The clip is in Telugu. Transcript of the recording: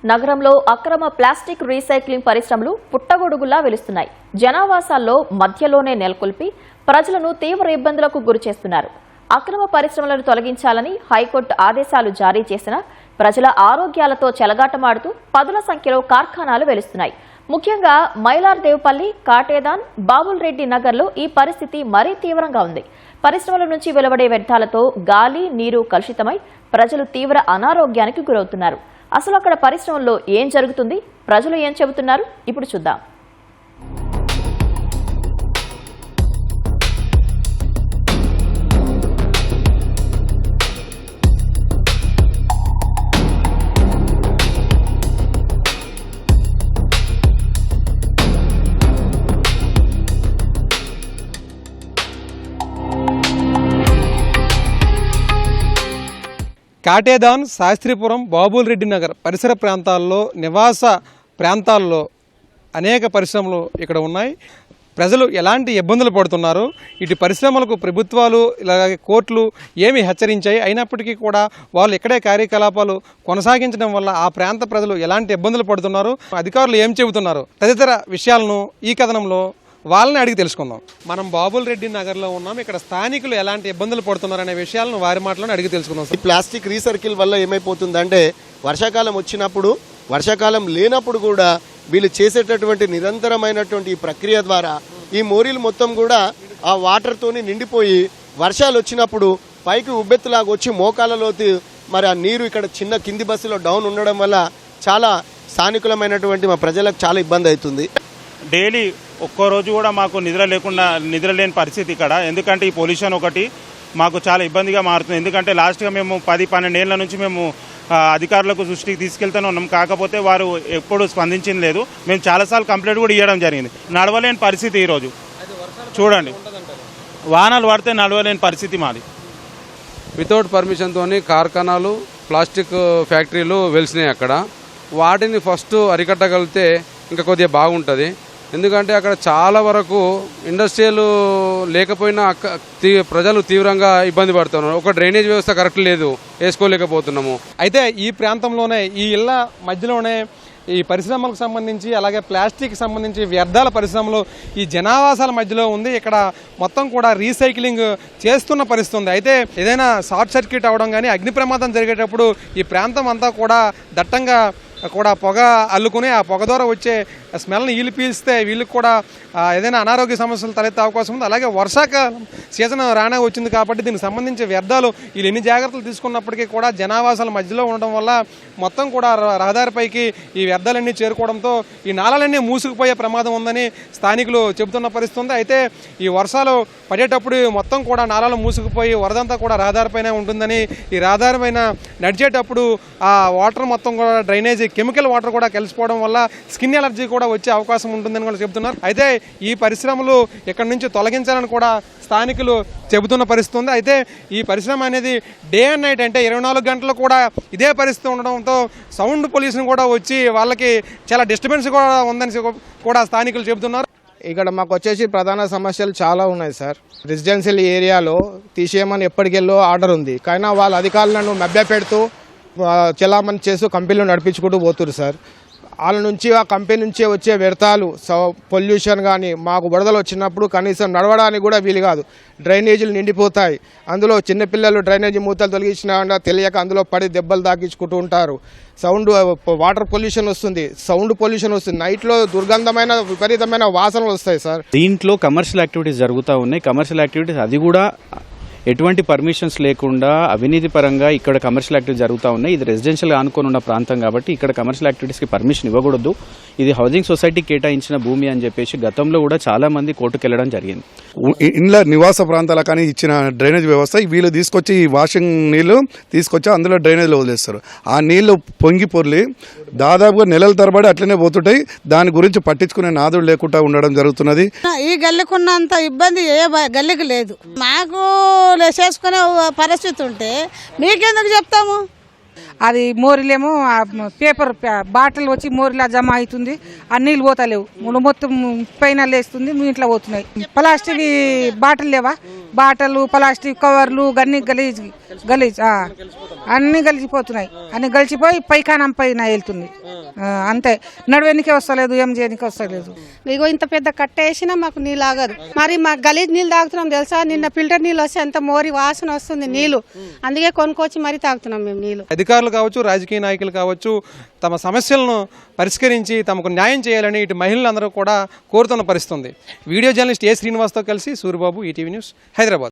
నగరంలో అక్రమ ప్లాస్టిక్ రీసైక్లింగ్ పరిశ్రమలు పుట్టగొడుగులా వెలుస్తున్నాయి. జనావాసాల్లో మధ్యలోనే నెలకొల్పి ప్రజలను తీవ్ర ఇబ్బందులకు గురిచేస్తున్నారు. అక్రమ పరిశ్రమలను తొలగించాలని హైకోర్టు ఆదేశాలు జారీ చేసినా ప్రజల ఆరోగ్యాలతో చెలగాటమాడుతూ పదుల సంఖ్యలో కార్ఖానాలు వెలుస్తున్నాయి. ముఖ్యంగా మైలార్దేవ్పల్లి, కాటేదాన్, బాబుల్ రెడ్డి నగర్లో ఈ పరిస్థితి మరీ తీవ్రంగా ఉంది. పరిశ్రమల నుంచి వెలువడే వ్యర్థాలతో గాలి, నీరు కలుషితమై ప్రజలు తీవ్ర అనారోగ్యానికి గురవుతున్నారు. అసలు అక్కడ పరిశ్రమల్లో ఏం జరుగుతుంది, ప్రజలు ఏం చెబుతున్నారు, ఇప్పుడు చూద్దాం. కాటేదాన్, శాస్త్రీపురం, బాబుల్ రెడ్డి నగర్ పరిసర ప్రాంతాల్లో నివాస ప్రాంతాల్లో అనేక పరిశ్రమలు ఇక్కడ ఉన్నాయి. ప్రజలు ఎలాంటి ఇబ్బందులు పడుతున్నారు, ఇటు పరిశ్రమలకు ప్రభుత్వాలు ఇలాగే కోర్టులు ఏమి హెచ్చరించాయి, అయినప్పటికీ కూడా వాళ్ళు ఇక్కడే కార్యకలాపాలు కొనసాగించడం వల్ల ఆ ప్రాంత ప్రజలు ఎలాంటి ఇబ్బందులు పడుతున్నారు, అధికారులు ఏం చెబుతున్నారు తదితర విషయాలను ఈ కథనంలో వాళ్ళని అడిగి తెలుసుకుందాం. మనం బాబుల్ రెడ్డి నగర్లో ఉన్నాం. ఇక్కడ స్థానికులు ఎలాంటి ఇబ్బందులు పడుతున్నారనే విషయాలను వారి మాటలను అడిగి తెలుసుకుందాం. ఈ ప్లాస్టిక్ రీసైకిల్ వల్ల ఏమైపోతుందంటే వర్షాకాలం వచ్చినప్పుడు, వర్షాకాలం లేనప్పుడు కూడా వీళ్ళు చేసేటటువంటి నిరంతరమైనటువంటి ఈ ప్రక్రియ ద్వారా ఈ మోరీలు మొత్తం కూడా ఆ వాటర్తోని నిండిపోయి వర్షాలు వచ్చినప్పుడు పైకి ఉబ్బెత్తులాగా వచ్చి మోకాళ్ళలోకి మరి ఆ నీరు ఇక్కడ చిన్న కింది బస్సులో డౌన్ ఉండడం వల్ల చాలా స్థానికులమైనటువంటి మా ప్రజలకు చాలా ఇబ్బంది అవుతుంది. డైలీ ఒక్కో రోజు కూడా మాకు నిద్ర లేని పరిస్థితి ఇక్కడ. ఎందుకంటే ఈ పొల్యూషన్ ఒకటి మాకు చాలా ఇబ్బందిగా మారుతుంది. ఎందుకంటే లాస్ట్గా మేము 10-12 ఏళ్ల నుంచి మేము అధికారులకు దృష్టికి తీసుకెళ్తూనే ఉన్నాం. కాకపోతే వారు ఎప్పుడు స్పందించింది లేదు. మేము చాలాసార్లు కంప్లైంట్ కూడా ఇవ్వడం జరిగింది. నడవలేని పరిస్థితి ఈరోజు చూడండి, వాహనాలు పడితే నడవలేని పరిస్థితి మాది. వితౌట్ పర్మిషన్తో కార్ఖానాలు, ప్లాస్టిక్ ఫ్యాక్టరీలు వెలిసినాయి. అక్కడ వాటిని ఫస్ట్ అరికట్టగలిగితే ఇంకా కొద్దిగా బాగుంటుంది. ఎందుకంటే అక్కడ చాలా వరకు ఇండస్ట్రియల్ లేకపోయినా ప్రజలు తీవ్రంగా ఇబ్బంది పడుతున్నారు. ఒక డ్రైనేజ్ వ్యవస్థ కరెక్ట్ లేదు, వేసుకోలేకపోతున్నాము. అయితే ఈ ప్రాంతంలోనే ఈ ఇళ్ల మధ్యలోనే ఈ పరిశ్రమలకు సంబంధించి అలాగే ప్లాస్టిక్ సంబంధించి వ్యర్థాల పరిశ్రమలు ఈ జనావాసాల మధ్యలో ఉంది. ఇక్కడ మొత్తం కూడా రీసైక్లింగ్ చేస్తున్న పరిస్థితి ఉంది. అయితే ఏదైనా షార్ట్ సర్క్యూట్ అవడం కానీ అగ్ని ప్రమాదం జరిగేటప్పుడు ఈ ప్రాంతం అంతా కూడా దట్టంగా కూడా పొగ అల్లుకుని ఆ పొగ ద్వారా వచ్చే స్మెల్ని వీళ్ళు పీల్స్తే వీళ్ళకి కూడా ఏదైనా అనారోగ్య సమస్యలు తలెత్తే అవకాశం ఉంది. అలాగే వర్షాకాలం సీజన్ రానే వచ్చింది కాబట్టి దీనికి సంబంధించి వ్యర్థాలు వీళ్ళు ఎన్ని జాగ్రత్తలు తీసుకున్నప్పటికీ కూడా జనావాసాల మధ్యలో ఉండడం వల్ల మొత్తం కూడా రహదారిపైకి ఈ వ్యర్థాలన్నీ చేరుకోవడంతో ఈ నాళాలన్నీ మూసుకుపోయే ప్రమాదం ఉందని స్థానికులు చెబుతున్న పరిస్థితి ఉంది. అయితే ఈ వర్షాలు పడేటప్పుడు మొత్తం కూడా నాళాలు మూసుకుపోయి వరదంతా కూడా రహదారిపైనే ఉంటుందని, ఈ రహదారిపైన నడిచేటప్పుడు ఆ వాటర్ మొత్తం కూడా డ్రైనేజీ కెమికల్ వాటర్ కూడా కలిసిపోవడం వల్ల స్కిన్ ఎలర్జీ కూడా వచ్చే అవకాశం ఉంటుందని కూడా చెబుతున్నారు. అయితే ఈ పరిశ్రమలు ఇక్కడ నుంచి తొలగించాలని కూడా స్థానికులు చెబుతున్న పరిస్థితి ఉంది. అయితే ఈ పరిశ్రమ అనేది డే అండ్ నైట్ అంటే 24 గంటలు కూడా ఇదే పరిస్థితి ఉండడంతో సౌండ్ పొల్యూషన్ కూడా వచ్చి వాళ్ళకి చాలా డిస్టర్బెన్స్ కూడా ఉందని కూడా స్థానికులు చెబుతున్నారు. ఇక్కడ మాకు వచ్చేసి ప్రధాన సమస్యలు చాలా ఉన్నాయి సార్. రెసిడెన్షియల్ ఏరియాలో తీసేయమని ఎప్పటికెళ్ళో ఆర్డర్ ఉంది, కానీ వాళ్ళ అధికారులను మభ్యపెడుతూ చలామణి చేస్తూ కంపెనీలు నడిపించుకుంటూ పోతున్నారు సార్. వాళ్ళ నుంచి ఆ కంపెనీ నుంచే వచ్చే వ్యర్థాలు పొల్యూషన్ కానీ మాకు వరదలు వచ్చినప్పుడు కనీసం నడవడానికి కూడా వీలు కాదు. డ్రైనేజీలు నిండిపోతాయి. అందులో చిన్నపిల్లలు డ్రైనేజీ మూతలు తొలగించినా తెలియక అందులో పడి దెబ్బలు తాకించుకుంటూ ఉంటారు. వాటర్ పొల్యూషన్ వస్తుంది, సౌండ్ పొల్యూషన్ వస్తుంది. నైట్లో దుర్గంధమైన విపరీతమైన వాసనలు వస్తాయి సార్. దీంట్లో కమర్షియల్ యాక్టివిటీస్ జరుగుతూ ఉన్నాయి. కమర్షియల్ యాక్టివిటీస్ అది కూడా ఎటువంటి పర్మిషన్స్ లేకుండా అవినీతి పరంగా ఇక్కడ కమర్షియల్ యాక్టివిటీస్ జరుగుతూ ఉన్నాయి. ఇది రెసిడెన్షియల్ ఆనుకొని ఉన్న ప్రాంతం కాబట్టి ఇక్కడ కమర్షియల్ యాక్టివిటీస్కి పర్మిషన్ ఇవ్వకూడదు. ఇది హౌసింగ్ సొసైటీకి కేటాయించిన భూమి అని చెప్పేసి గతంలో కూడా చాలా మంది కోర్టుకు వెళ్ళడం జరిగింది. ఇండ్ల నివాస ప్రాంతాల కానీ ఇచ్చిన డ్రైనేజ్ వ్యవస్థ వీళ్ళు తీసుకొచ్చి ఈ వాషింగ్ నీళ్లు తీసుకొచ్చి అందులో డ్రైనేజ్లో వదిలేస్తారు. ఆ నీళ్లు పొంగి పొర్లి దాదాపుగా నెలల తరబడి అట్లనే పోతుంటాయి. దాని గురించి పట్టించుకునే నాదుడు లేకుండా ఉండడం జరుగుతున్నది. ఈ గల్లికున్నంత ఇబ్బంది ఏ గల్లికి లేదు. మాకు చేసుకునే పరిస్థితి ఉంటే మీకెందుకు చెప్తాము. అది మోరిలేమో పేపర్ బాటిల్ వచ్చి మోరిలా జమ అవుతుంది, ఆ నీళ్ళు పోతలేవు, మొత్తం పైన లేస్తుంది, మీ ఇంట్లో పోతున్నాయి. ప్లాస్టిక్ బాటిల్ లేవా, బాటలు ప్లాస్టిక్ కవర్లు అన్ని గలీజ్ గలీజ్ అన్ని గలిచిపోతున్నాయి. అన్ని గలిచిపోయి పైకానం పైన వెళ్తుంది. అంతే, నడవనికి వస్తలేదు, ఏం చేయడానికి వస్తలేదు. ఇగో ఇంత పెద్ద కట్ట వేసినా మాకు నీళ్ళు ఆగదు. మరి మాకు గలీజ్ నీళ్ళు తాగుతున్నాం తెలుసా. నిన్న ఫిల్టర్ నీళ్ళు వస్తే ఎంత మోరి వాసన వస్తుంది నీళ్ళు. అందుకే కొనుక్కొచ్చి మరీ తాగుతున్నాం మేము నీళ్ళు. అధికారులు కావచ్చు, రాజకీయ నాయకులు కావచ్చు, తమ సమస్యలను పరిష్కరించి తమకు న్యాయం చేయాలని ఇటు మహిళలందరూ కూడా కోరుతున్న పరిస్థితుంది. వీడియో జర్నలిస్ట్ ఏ శ్రీనివాస్తో కలిసి సూరిబాబు, ఈటీవీ న్యూస్, హైదరాబాద్.